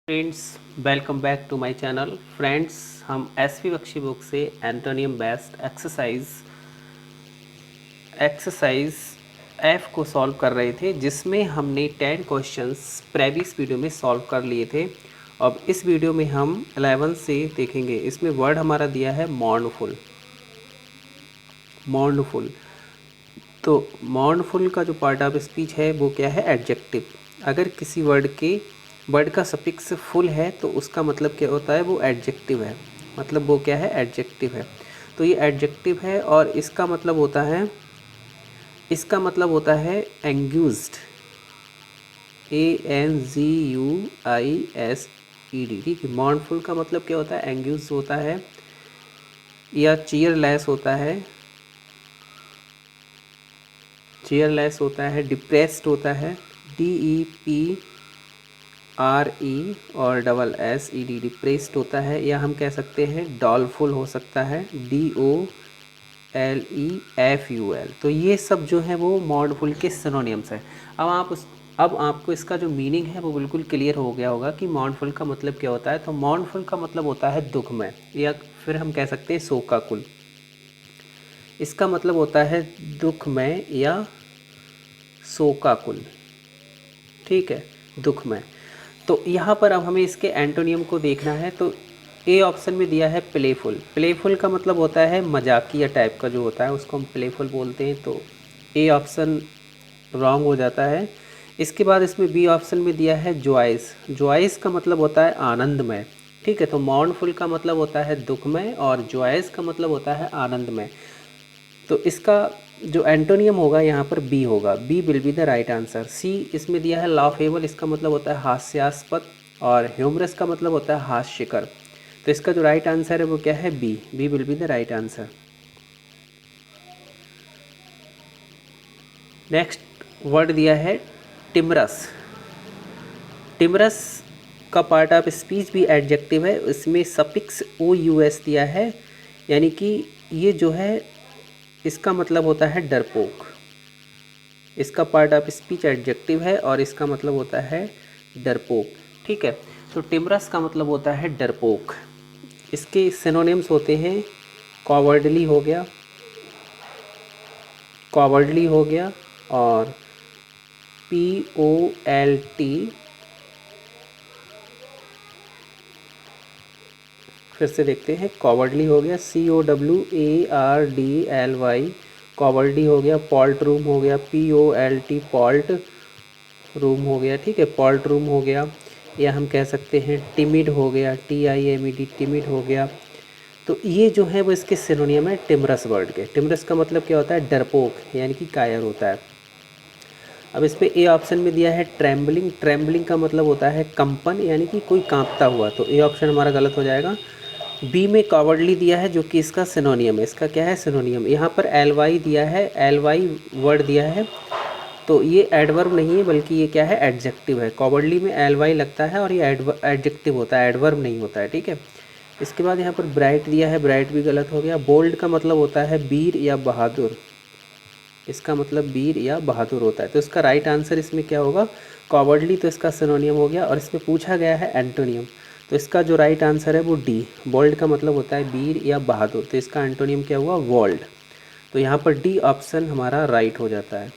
Friends, welcome back to my channel. Friends, हम S V Bakshi book से antonym based exercise F को solve कर रहे थे, जिसमें हमने 10 क्वेश्चंस प्रीवियस वीडियो में सॉल्व कर लिए थे। अब इस वीडियो में हम 11 से देखेंगे। इसमें वर्ड हमारा दिया है मॉर्नफुल। मॉर्नफुल तो मॉर्नफुल का जो पार्ट ऑफ स्पीच है वो क्या है? एडजेक्टिव। अगर किसी वर्ड का सफिक्स फुल है तो उसका मतलब क्या होता है? वो एडजेक्टिव है। मतलब वो क्या है? एडजेक्टिव है। तो ये एडजेक्टिव है और इसका मतलब होता है एंग्यूज्ड, ANGUISED। ठीक है। मॉर्नफुल का मतलब क्या होता है? एंग्यूज्ड होता है या चीयरलेस होता है, डिप्रेस्ड होता है, DEPRE और SSED, डिप्रेस्ड होता है, या हम कह सकते हैं डॉलफुल हो सकता है, DOLEFUL। तो ये सब जो है वो मॉर्नफुल के सिनोनिम्स है। अब आपको इसका जो मीनिंग है वो बिल्कुल क्लियर हो गया होगा कि मॉर्नफुल का मतलब क्या होता है। तो मॉर्नफुल का मतलब होता है दुखमय, या फिर हम कह सकते हैं शोकाकुल। इसका मतलब होता है दुखमय या शोकाकुल। ठीक है, दुखमय। तो यहाँ पर अब हमें इसके एंटोनियम को देखना है। तो ए ऑप्शन में दिया है प्लेफुल। प्लेफुल का मतलब होता है मजाकिया टाइप का जो होता है उसको हम प्लेफुल बोलते हैं। तो ए ऑप्शन रॉन्ग हो जाता है। इसके बाद इसमें बी ऑप्शन में दिया है जॉयस। जॉयस का मतलब होता है आनंदमय। ठीक है, तो मॉर्नफुल का मतलब होता है दुखमय और जॉयस का मतलब होता है आनंदमय। तो इसका जो एंटोनियम होगा यहाँ पर बी होगा। B will be the right answer. C इसमें दिया है लाफेबल। इसका मतलब होता है हास्यास्पद, और ह्यूमरस का मतलब होता है हास्यकर। तो इसका जो राइट आंसर है वो क्या है? B. B will be the right answer. Next word दिया है टिमरस। टिमरस का पार्ट ऑफ स्पीच भी एडजेक्टिव है। इसमें सफिक्स OUS दिया है, यानी कि ये जो है इसका मतलब होता है डरपोक। इसका पार्ट ऑफ स्पीच एडजेक्टिव है और इसका मतलब होता है डरपोक। ठीक है, तो टिमरस का मतलब होता है डरपोक। इसके सिनोनिम्स होते हैं कॉवर्डली हो गया और POLT, फिर से देखते हैं। कॉवर्डली हो गया COWARDLY, कॉवर्डली हो गया। पॉल्ट रूम हो गया POLT, पॉल्ट रूम हो गया। ठीक है, पॉल्ट रूम हो गया। या हम कह सकते हैं टिमिड हो गया, TIMED, टिमिड हो गया। तो ये जो है वो इसके सिनोनियम है टिमरस वर्ड के। टिमरस का मतलब क्या होता है? डरपोक, यानी कि कायर होता है। अब इस पे ए ऑप्शन में दिया है ट्रैम्बलिंग। ट्रैम्बलिंग का मतलब होता है कंपन, यानी कि कोई कांपता हुआ। तो ए ऑप्शन हमारा गलत हो जाएगा। बी में कॉवर्डली दिया है, जो कि इसका सिनोनियम है। इसका क्या है? सिनोनियम। यहाँ पर LY दिया है, LY वर्ड दिया है। तो ये एडवर्ब नहीं है, बल्कि ये क्या है? एडजेक्टिव है। कॉवर्डली में LY लगता है और ये एडजेक्टिव होता है, एडवर्ब नहीं होता है। ठीक है, इसके बाद यहाँ पर ब्राइट दिया है, ब्राइट भी गलत हो गया। बोल्ड का मतलब होता है वीर या बहादुर। इसका मतलब वीर या बहादुर होता है। तो इसका राइट आंसर इसमें क्या होगा? कॉवर्डली। तो इसका सिनोनियम हो गया। और इसमें पूछा गया है एंटोनियम, तो इसका जो राइट आंसर है वो डी। बोल्ड का मतलब होता है वीर या बहादुर। तो इसका एंटोनियम क्या हुआ? वॉल्ड। तो यहाँ पर डी ऑप्शन हमारा राइट हो जाता है।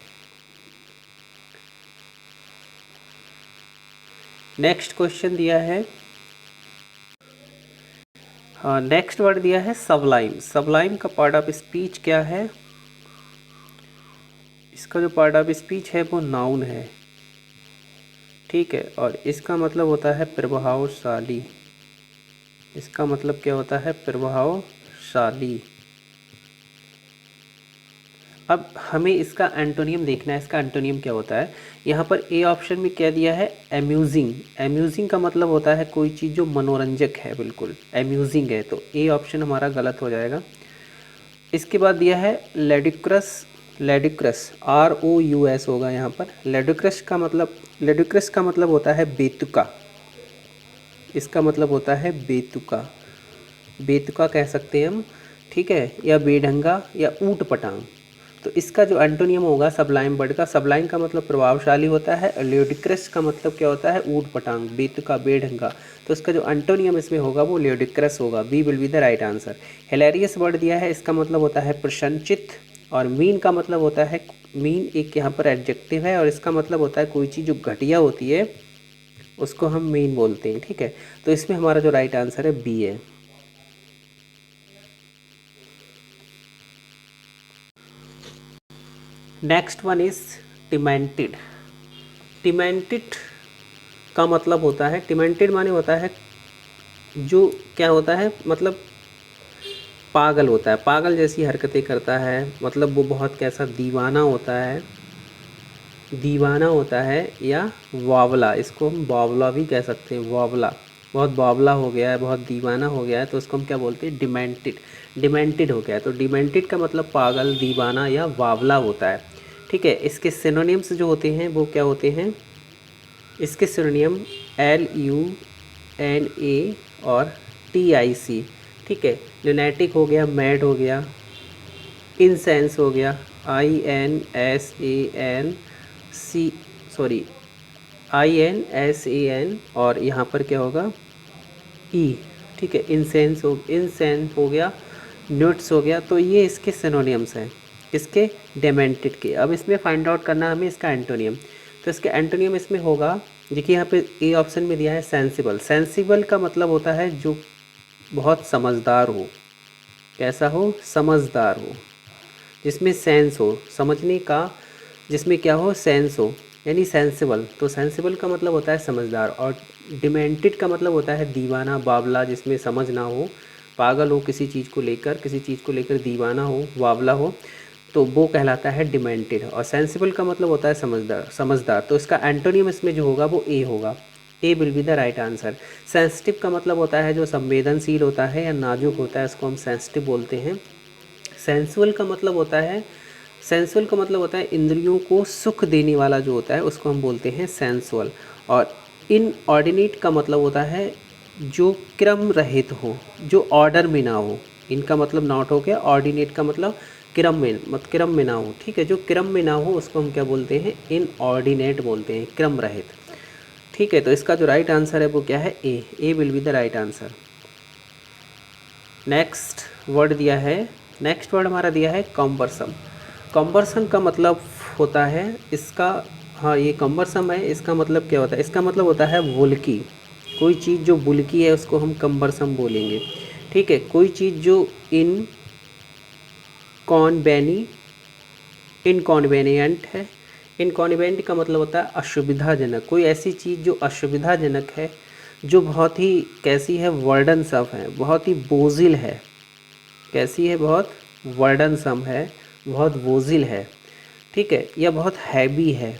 नेक्स्ट क्वेश्चन दिया है, हाँ, नेक्स्ट वर्ड दिया है सबलाइम। सबलाइम का पार्ट ऑफ स्पीच क्या है? इसका जो पार्ट ऑफ स्पीच है वो नाउन है। ठीक है, और इसका मतलब होता है प्रभावशाली। इसका मतलब क्या होता है? प्रभावशाली। अब हमें इसका एंटोनियम देखना है। इसका एंटोनियम क्या होता है? यहाँ पर ए ऑप्शन में क्या दिया है? एम्यूजिंग। एम्यूजिंग का मतलब होता है कोई चीज़ जो मनोरंजक है, बिल्कुल एम्यूजिंग है। तो ए ऑप्शन हमारा गलत हो जाएगा। इसके बाद दिया है लेडिक्रस। लेडिक्रस ROUS होगा यहाँ पर। लेडिक्रस का मतलब होता है बेतुका। इसका मतलब होता है बेतुका। बेतुका कह सकते हैं हम। ठीक है, या बेढंगा या ऊट पटांग। तो इसका जो एंटोनियम होगा सबलाइम वर्ड का, सबलाइम का मतलब प्रभावशाली होता है, और ल्यूडिक्रस का मतलब क्या होता है, ऊट पटांग, बेतुका, बेढंगा। तो इसका जो एंटोनियम इसमें होगा वो ल्यूडिक्रस होगा। B will be the right answer. Hilarious word दिया है, इसका मतलब होता है प्रशंसित, और मीन का मतलब होता है, मीन एक यहाँ पर एडजेक्टिव है और इसका मतलब होता है कोई चीज़ जो घटिया होती है उसको हम मीन बोलते हैं, ठीक है। तो इसमें हमारा जो राइट आंसर है बी है। Next one is demented. Demented का मतलब होता है, टिमेंटिड माने होता है जो क्या होता है, मतलब पागल होता है, पागल जैसी हरकतें करता है, मतलब वो बहुत कैसा दीवाना होता है, दीवाना होता है, या वावला, इसको हम वावला भी कह सकते हैं, वावला, बहुत वावला हो गया है, बहुत दीवाना हो गया है, तो उसको हम क्या बोलते हैं, डिमेंटिड, डिमेंटिड हो गया है। तो डिमेंटिड का मतलब पागल, दीवाना या वावला होता है, ठीक है। इसके सिनोनिम्स जो होते हैं वो क्या होते हैं, इसके सिनोनियम LUNA और TIC, ठीक है। लुनैटिक हो गया, मैड हो गया, इंसेंस हो गया, INSAN सॉरी INSAN, और यहाँ पर क्या होगा E, ठीक है। इंसेंस हो गया, न्यूट्स हो गया। तो ये इसके सिनोनियम्स हैं, इसके डेमेंटिड के। अब इसमें फाइंड आउट करना हमें इसका एंटोनियम। तो इसका एंटोनियम इसमें होगा, देखिए यहाँ पे ए ऑप्शन में दिया है सेंसिबल। सेंसिबल का मतलब होता है जो बहुत समझदार हो, कैसा हो, समझदार हो, जिसमें सेंस हो, समझने का, जिसमें क्या हो, सेंस हो, यानी सेंसिबल। तो सेंसिबल का मतलब होता है समझदार, और डिमेंटिड का मतलब होता है दीवाना, बावला, जिसमें समझ ना हो, पागल हो किसी चीज़ को लेकर, किसी चीज़ को लेकर दीवाना हो, बावला हो, तो वो कहलाता है डिमेंटिड। और सेंसिबल का मतलब होता है समझदार, समझदार। तो इसका एंटोनियम इसमें जो होगा वो ए होगा। A will be the right answer. Sensitive का मतलब होता है जो संवेदनशील होता है या नाजुक होता है, उसको हम सेंसिटिव बोलते हैं। सेंसुअल का मतलब होता है, सेंसुअल का मतलब होता है इंद्रियों को सुख देने वाला जो होता है उसको हम बोलते हैं सेंसुअल। और इनऑर्डिनेट का मतलब होता है जो क्रम रहित हो, जो ऑर्डर में ना हो। इनका मतलब नॉट हो गया, ऑर्डिनेट का मतलब क्रम में ना हो, ठीक है। जो क्रम में ना हो उसको हम क्या बोलते हैं, इनऑर्डिनेट बोलते हैं, क्रम रहित, ठीक है। तो इसका जो राइट आंसर है वो क्या है, A will be the right answer. Next word दिया है, नेक्स्ट वर्ड हमारा दिया है कॉम्बरसम। कॉम्बरसम का मतलब होता है इसका, हाँ ये कॉम्बरसम है, इसका मतलब क्या होता है, इसका मतलब होता है वुल्की। कोई चीज़ जो बुल्की है उसको हम कॉम्बरसम बोलेंगे, ठीक है। कोई चीज़ जो इनकॉन्वेनिएंट है। इनकॉन्वेनिएंट का मतलब होता है असुविधाजनक, कोई ऐसी चीज़ जो असुविधाजनक है, जो बहुत ही कैसी है, वर्डनसम है, बहुत ही बोझिल है, कैसी है, बहुत वर्डनसम है, बहुत बोझिल है, ठीक है, या बहुत हैवी है,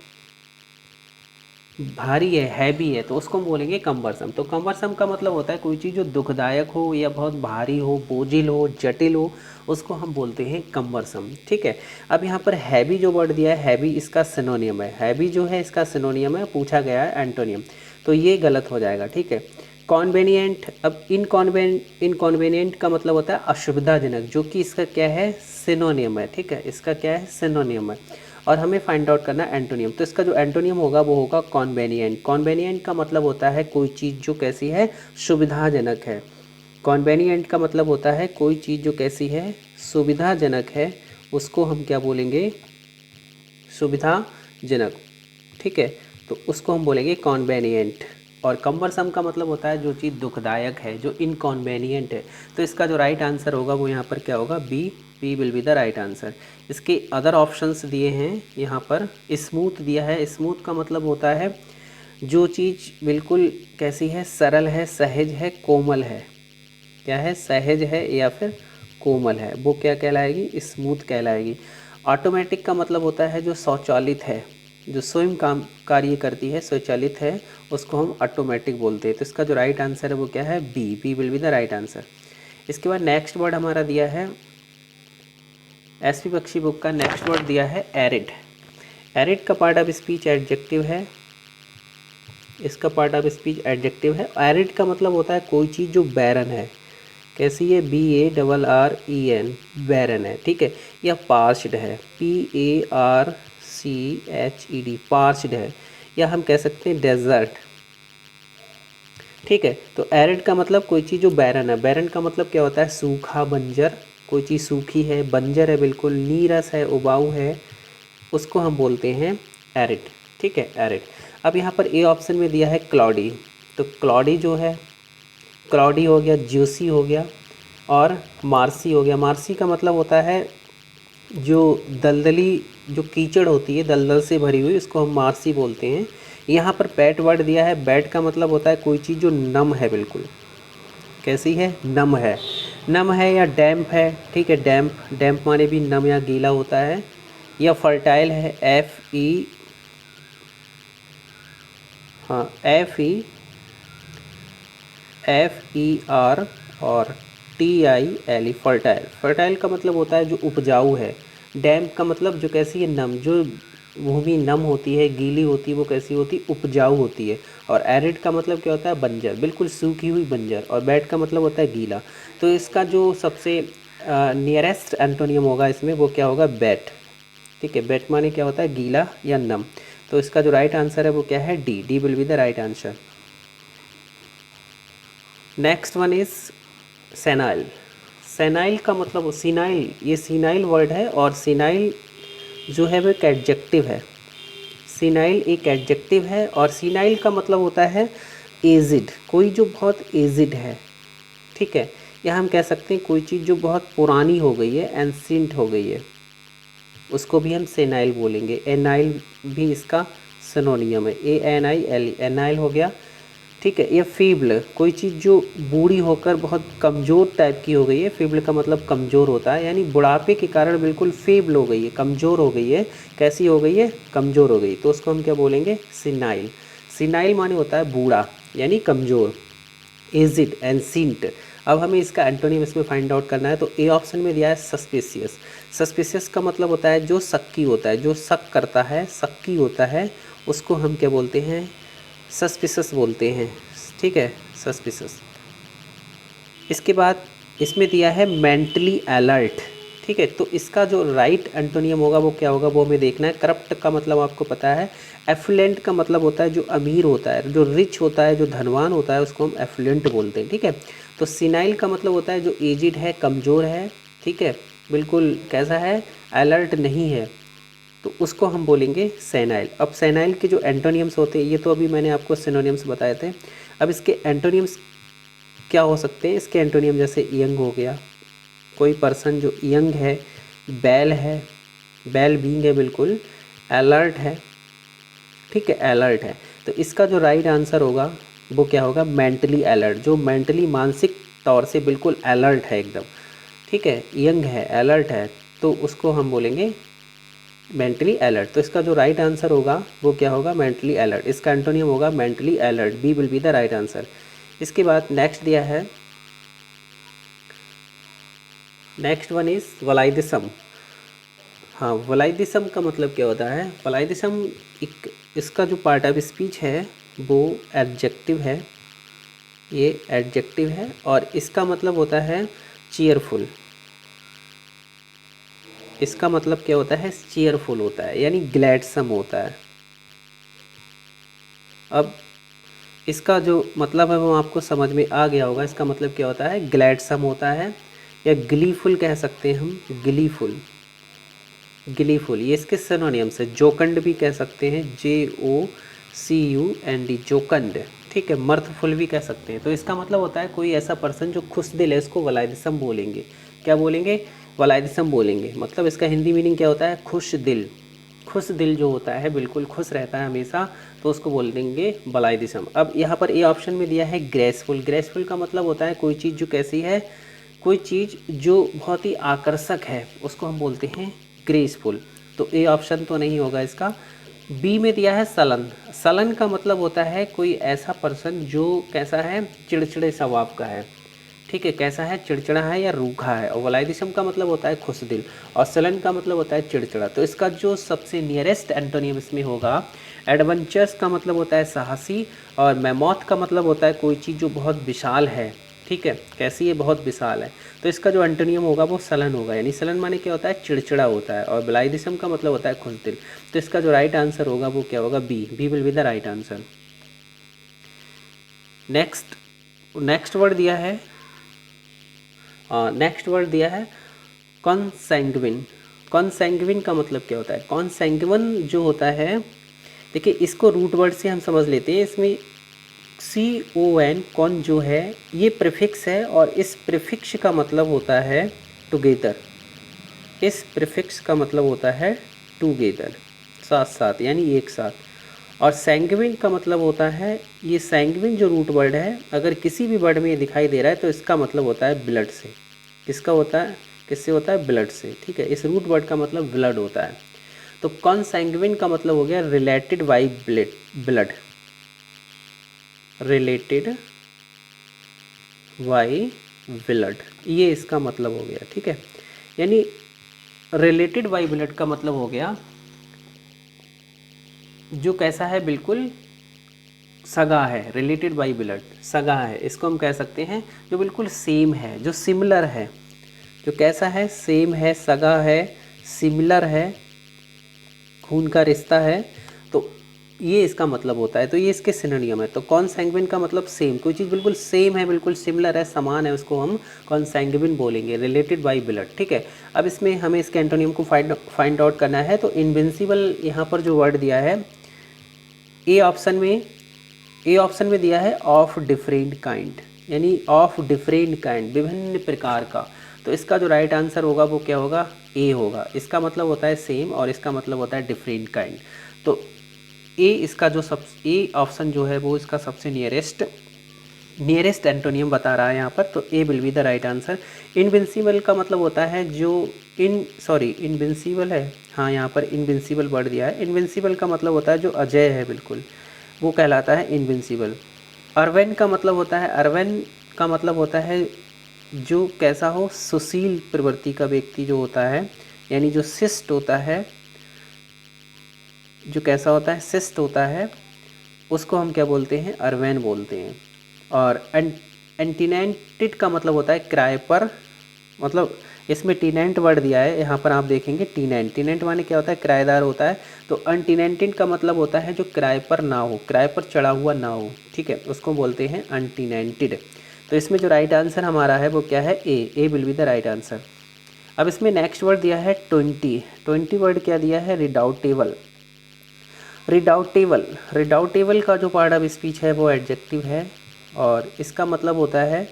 भारी है, हैवी है, तो उसको हम बोलेंगे कम्बरसम। तो कम्बरसम का मतलब होता है कोई चीज़ जो दुखदायक हो या बहुत भारी हो, बोझिल हो, जटिल हो, उसको हम बोलते हैं कम्बरसम, ठीक है। अब यहाँ पर हैवी जो वर्ड दिया है, हैवी इसका सिनोनियम है, हैवी जो है इसका सिनोनियम है, पूछा गया है एंटोनियम, तो ये गलत हो जाएगा, ठीक है। कॉन्वेनिएंट, अब इनकॉन्वेनिएंट का मतलब होता है असुविधाजनक, जो कि इसका क्या है, सिनोनियम है, ठीक है, इसका क्या है, सिनोनियम है। और हमें फाइंड आउट करना है एंटोनियम। तो इसका जो एंटोनियम होगा वो होगा कॉन्वेनिएंट। कॉन्वेनिएंट का मतलब होता है कोई चीज़ जो कैसी है, सुविधाजनक है। कॉन्वेनिएंट का मतलब होता है कोई चीज़ जो कैसी है, सुविधाजनक है, उसको हम क्या बोलेंगे, सुविधाजनक, ठीक है। तो उसको हम बोलेंगे कॉन्वेनिएंट। और कम्बरसम का मतलब होता है जो चीज़ दुखदायक है, जो इनकॉन्वेनिएंट है। तो इसका जो राइट आंसर होगा वो यहाँ पर क्या होगा, B will be the right answer. इसके अदर ऑप्शंस दिए हैं यहाँ पर, स्मूथ दिया है। स्मूथ का मतलब होता है जो चीज़ बिल्कुल कैसी है, सरल है, सहज है, कोमल है, क्या है, सहज है या फिर कोमल है, वो क्या कहलाएगी, स्मूथ कहलाएगी। ऑटोमेटिक का मतलब होता है जो स्वचालित है, जो स्वयं काम कार्य करती है, स्वचालित है, उसको हम ऑटोमेटिक बोलते हैं। तो इसका जो राइट आंसर है वो क्या है, B will be the right answer. इसके बाद नेक्स्ट वर्ड हमारा दिया है, एसपी बख्शी बुक का नेक्स्ट वर्ड दिया है एरिड। एरिड का पार्ट ऑफ स्पीच एडजेक्टिव है, इसका पार्ट ऑफ स्पीच एडजेक्टिव है। एरिड का मतलब होता है कोई चीज़ जो बैरन है, कैसी है, BARREN, बैरन है, ठीक है। या पार्च्ड है, PARCHED, पार्च्ड है। या हम कह सकते हैं डेजर्ट, ठीक है। तो एरिड का मतलब कोई चीज़ जो बैरन है। बैरन का मतलब क्या होता है, सूखा, बंजर। कोई चीज़ सूखी है, बंजर है, बिल्कुल नीरस है, उबाऊ है, उसको हम बोलते हैं एरिड, ठीक है, एरिड। अब यहाँ पर ए ऑप्शन में दिया है क्लॉडी। तो क्लॉडी जो है, क्लॉडी हो गया, ज्यूसी हो गया, और मार्सी हो गया। मार्सी का मतलब होता है जो दलदली, जो कीचड़ होती है दलदल से भरी हुई, उसको हम मार्सी बोलते हैं। यहाँ पर बैट वर्ड दिया है। बैट का मतलब होता है कोई चीज़ जो नम है, बिल्कुल कैसी है, नम है। नम है या डैम्प है, ठीक है, डैम्प, डैम्प माने भी नम या गीला होता है। या फर्टाइल है, हाँ, FER और TILE, फर्टाइल। फर्टाइल का मतलब होता है जो उपजाऊ है। डैम्प का मतलब जो कैसी है, नम, जो भूमि नम होती है, गीली होती है, वो कैसी होती है, उपजाऊ होती है। और एरिड का मतलब क्या होता है, बंजर, बिल्कुल सूखी हुई, बंजर। और बैड का मतलब होता है गीला। तो इसका जो सबसे नियरेस्ट एंटोनियम होगा इसमें, वो क्या होगा, बैट, ठीक है। बैट माने क्या होता है, गीला या नम। तो इसका जो राइट आंसर है वो क्या है, D, D will be the right answer. Next one is senile. Senile का मतलब, सीनाइल, ये सीनाइल वर्ड है, और सीनाइल जो है वो एक एडजेक्टिव है। सीनाइल एक एडजेक्टिव है, और सीनाइल का मतलब होता है एजिड, कोई जो बहुत एजिड है, ठीक है। या हम कह सकते हैं कोई चीज़ जो बहुत पुरानी हो गई है, एंशिएंट हो गई है, उसको भी हम सेनाइल बोलेंगे। एनाइल भी इसका सिनोनियम है, ANILE, एनाइल हो गया, ठीक है। ये फीबल, कोई चीज़ जो बूढ़ी होकर बहुत कमज़ोर टाइप की हो गई है। फीबल का मतलब कमज़ोर होता है, यानी बुढ़ापे के कारण बिल्कुल फीबल हो गई है, कमज़ोर हो गई है। कैसी हो गई है, कमज़ोर हो गई, तो उसको हम क्या बोलेंगे, सिनाइल। सिनाइल माने होता है बूढ़ा, यानी कमज़ोर, एजिड, एंशिएंट। अब हमें इसका एंटोनिम इसमें फाइंड आउट करना है। तो ए ऑप्शन में दिया है सस्पिशियस। सस्पिशियस का मतलब होता है जो शक्की होता है, जो शक करता है, शक्की होता है, उसको हम क्या बोलते हैं, सस्पिशस बोलते हैं, ठीक है, सस्पिशस। इसके बाद इसमें दिया है मेंटली अलर्ट, ठीक है। तो इसका जो राइट एंटोनियम होगा वो क्या होगा, वो हमें देखना है। करप्ट का मतलब आपको पता है। एफ्लुएंट का मतलब होता है जो अमीर होता है, जो रिच होता है, जो धनवान होता है, उसको हम एफ्लुएंट बोलते हैं, ठीक है। तो सिनाइल का मतलब होता है जो एजिड है, कमज़ोर है, ठीक है, बिल्कुल कैसा है, अलर्ट नहीं है, तो उसको हम बोलेंगे सेनाइल। अब सेनाइल के जो एंटोनियम्स होते हैं, ये तो अभी मैंने आपको सिनोनिम्स बताए थे। अब इसके एंटोनियम्स क्या हो सकते हैं, इसके एंटोनियम जैसे यंग हो गया, कोई पर्सन जो यंग है, बैल है, बैल बींग है, बिल्कुल अलर्ट है, ठीक है, अलर्ट है। तो इसका जो राइट आंसर होगा वो क्या होगा, मेंटली अलर्ट, जो मेंटली, मानसिक तौर से बिल्कुल अलर्ट है एकदम, ठीक है, यंग है, अलर्ट है, तो उसको हम बोलेंगे मेंटली अलर्ट। तो इसका जो राइट आंसर होगा वो क्या होगा, मेंटली अलर्ट। इसका एंटोनियम होगा mentally alert, B will be the right answer. इसके बाद नेक्स्ट दिया है, नेक्स्ट वन इज वलाइदिसम। हाँ, वलाइदिसम का मतलब क्या होता है, वलाइदिसम एक, इसका जो पार्ट ऑफ स्पीच है वो एडजेक्टिव है, ये एडजेक्टिव है, और इसका मतलब होता है चीयरफुल। इसका मतलब क्या होता है, चीयरफुल होता है, यानी ग्लैडसम होता है। अब इसका जो मतलब है वो आपको समझ में आ गया होगा। इसका मतलब क्या होता है, ग्लैडसम होता है, या ग्लीफुल कह सकते हैं हम, ग्लीफुल, ग्लीफुल, ये इसके सिनोनिम्स है। जोकंड भी कह सकते हैं, JOCUND, जोकंड, ठीक है। मर्थफुल भी कह सकते हैं। तो इसका मतलब होता है कोई ऐसा पर्सन जो खुश दिल है, उसको वलाइदिसम बोलेंगे। क्या बोलेंगे, वलाइदिसम बोलेंगे। मतलब इसका हिंदी मीनिंग क्या होता है, खुश दिल। खुश दिल जो होता है, बिल्कुल खुश रहता है हमेशा, तो उसको बोल देंगे वलाइदिसम। अब यहाँ पर ए ऑप्शन में दिया है ग्रेसफुल। ग्रेसफुल का मतलब होता है कोई चीज़ जो कैसी है, कोई चीज़ जो बहुत ही आकर्षक है, उसको हम बोलते हैं ग्रेसफुल। तो ए ऑप्शन तो नहीं होगा इसका। बी में दिया है सलन। सलन का मतलब होता है कोई ऐसा पर्सन जो कैसा है, चिड़चिड़े स्वभाव का है, ठीक है, कैसा है, चिड़चिड़ा है या रूखा है। और वलाइदिसम का मतलब होता है खुश दिल, और सलन का मतलब होता है चिड़चिड़ा। तो इसका जो सबसे नियरेस्ट एंटोनियम इसमें होगा, एडवेंचर्स का मतलब होता है साहसी, और मैमोथ का मतलब होता है कोई चीज़ जो बहुत विशाल है, ठीक है, कैसी है, बहुत विशाल है। तो इसका जो एंटोनियम होगा वो सलन होगा, यानी सलन माने क्या होता है, चिड़चिड़ा होता है, और ब्लाइदिसम का मतलब होता है खुजदिल। तो इसका जो राइट आंसर होगा वो क्या होगा, B, B will be the right answer. Next word दिया है, नेक्स्ट वर्ड दिया है कॉन्सैंग्विन। कॉन्सैंग्विन का मतलब क्या होता है, कॉन्सैंग्विन जो होता है, देखिए इसको रूट वर्ड से हम समझ लेते हैं। इसमें CON कॉन जो है ये प्रीफिक्स है, और इस प्रीफिक्स का मतलब होता है टुगेदर। इस प्रीफिक्स का मतलब होता है टुगेदर, साथ साथ, यानी एक साथ। और सैंग्विन का मतलब होता है, ये सैंग्विन जो रूट वर्ड है, अगर किसी भी वर्ड में ये दिखाई दे रहा है तो इसका मतलब होता है ब्लड से। किसका होता है, किससे होता है, ब्लड से, ठीक है। इस रूट वर्ड का मतलब ब्लड होता है। तो कॉन्सैंग्विन का मतलब हो गया related by blood, related by blood, ये इसका मतलब हो गया, ठीक है। यानी रिलेटेड बाई ब्लड का मतलब हो गया जो कैसा है, बिल्कुल सगा है, रिलेटेड बाई ब्लड सगा है, इसको हम कह सकते हैं जो बिल्कुल सेम है, जो सिमिलर है, जो कैसा है, सेम है, सगा है, सिमिलर है, खून का रिश्ता है। तो ये इसका मतलब होता है, तो ये इसके सिनोनियम है। तो कॉन्सैंग्विन का मतलब सेम, कोई चीज़ बिल्कुल सेम है, बिल्कुल सिमिलर है, समान है, उसको हम कॉन्सैंग्विन बोलेंगे, रिलेटेड बाई ब्लड, ठीक है। अब इसमें हमें इसके एंटोनियम को फाइंड आउट करना है। तो इनविंसिबल यहाँ पर जो वर्ड दिया है, ए ऑप्शन में दिया है ऑफ डिफरेंट काइंड, यानी ऑफ डिफरेंट काइंड, विभिन्न प्रकार का। तो इसका जो राइट आंसर होगा वो क्या होगा, ए होगा। इसका मतलब होता है सेम, और इसका मतलब होता है डिफरेंट काइंड। तो ए इसका जो ए ऑप्शन जो है वो इसका सबसे नियरेस्ट एंटोनियम बता रहा है यहाँ पर। तो A will be the right answer. Invincible का मतलब होता है जो इनविंसिबल है, हाँ यहाँ पर इनविंसिबल वर्ड दिया है। इनविंसिबल का मतलब होता है जो अजय है बिल्कुल, वो कहलाता है इनविंसिबल। अर्वेन का मतलब होता है जो कैसा हो, सुशील प्रवृत्ति का व्यक्ति जो होता है, यानी जो शिष्ट होता है, जो कैसा होता है, शिष्ट होता है, उसको हम क्या बोलते हैं, अर्वेन बोलते हैं। और एंटीनेंटेड का मतलब होता है किराए पर, मतलब इसमें टीनेंट वर्ड दिया है, यहाँ पर आप देखेंगे टीनेंट माने क्या होता है, किराएदार होता है। तो अनटीनेंटेड का मतलब होता है जो किराए पर ना हो, किराए पर चढ़ा हुआ ना हो, ठीक है, उसको बोलते हैं अनटीनेंटेड। तो इसमें जो राइट आंसर हमारा है वो क्या है, A will be the right answer. अब इसमें नेक्स्ट वर्ड दिया है 20 वर्ड क्या दिया है, रिडाउटेबल। रिडाउटेबल का जो पार्ट ऑफ स्पीच है वो एडजेक्टिव है, और इसका मतलब होता है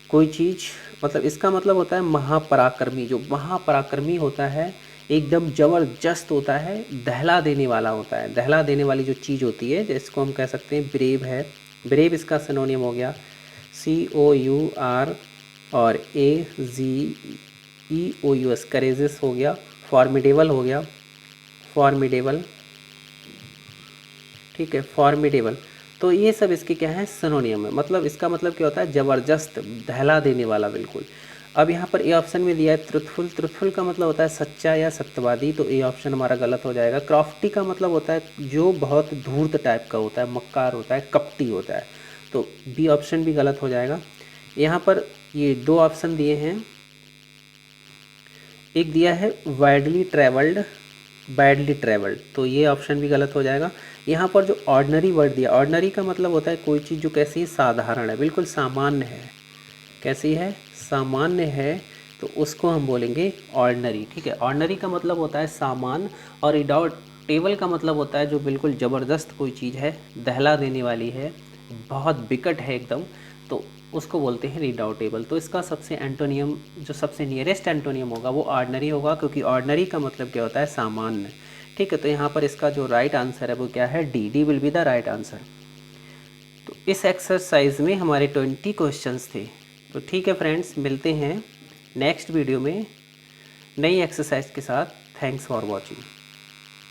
कोई चीज़, मतलब इसका मतलब होता है महापराक्रमी। जो महापराक्रमी होता है, एकदम ज़बरदस्त होता है, दहला देने वाला होता है, दहला देने वाली जो चीज़ होती है, जिसको हम कह सकते हैं ब्रेव है। ब्रेव इसका सिनोनियम हो गया COUR और AGEOUS, करेजियस हो गया, फॉर्मिडेबल हो गया, फॉर्मिडेबल, ठीक है, फॉर्मिडेबल। तो ये सब इसके क्या है, सिनोनियम है। मतलब इसका मतलब क्या होता है, ज़बरदस्त, दहला देने वाला, बिल्कुल। अब यहाँ पर ए ऑप्शन में दिया है ट्रुथफुल का मतलब होता है सच्चा या सत्यवादी, तो ए ऑप्शन हमारा गलत हो जाएगा। क्रॉफ्टी का मतलब होता है जो बहुत धूर्त टाइप का होता है, मक्कार होता है, कपटी होता है, तो बी ऑप्शन भी गलत हो जाएगा। यहाँ पर ये दो ऑप्शन दिए हैं, एक दिया है बैडली ट्रैवल्ड, तो ये ऑप्शन भी गलत हो जाएगा। यहाँ पर जो ऑर्डिनरी वर्ड दिया, ऑर्डिनरी का मतलब होता है कोई चीज़ जो कैसी है, साधारण है, बिल्कुल सामान्य है, कैसी है, सामान्य है, तो उसको हम बोलेंगे ऑर्डिनरी, ठीक है। ऑर्डिनरी का मतलब होता है सामान्य, और रिडाउटेबल का मतलब होता है जो बिल्कुल ज़बरदस्त कोई चीज़ है, दहला देने वाली है, बहुत विकट है एकदम, तो उसको बोलते हैं रिडाउटेबल। तो इसका सबसे एंटोनियम, जो सबसे नियरेस्ट एंटोनियम होगा वो ऑर्डिनरी होगा, क्योंकि ऑर्डिनरी का मतलब क्या होता है, सामान्य, ठीक है। तो यहाँ पर इसका जो राइट आंसर है वो क्या है, D will be the right answer. तो इस एक्सरसाइज में हमारे 20 क्वेश्चंस थे। तो ठीक है फ्रेंड्स, मिलते हैं नेक्स्ट वीडियो में नई एक्सरसाइज के साथ। Thanks for watching.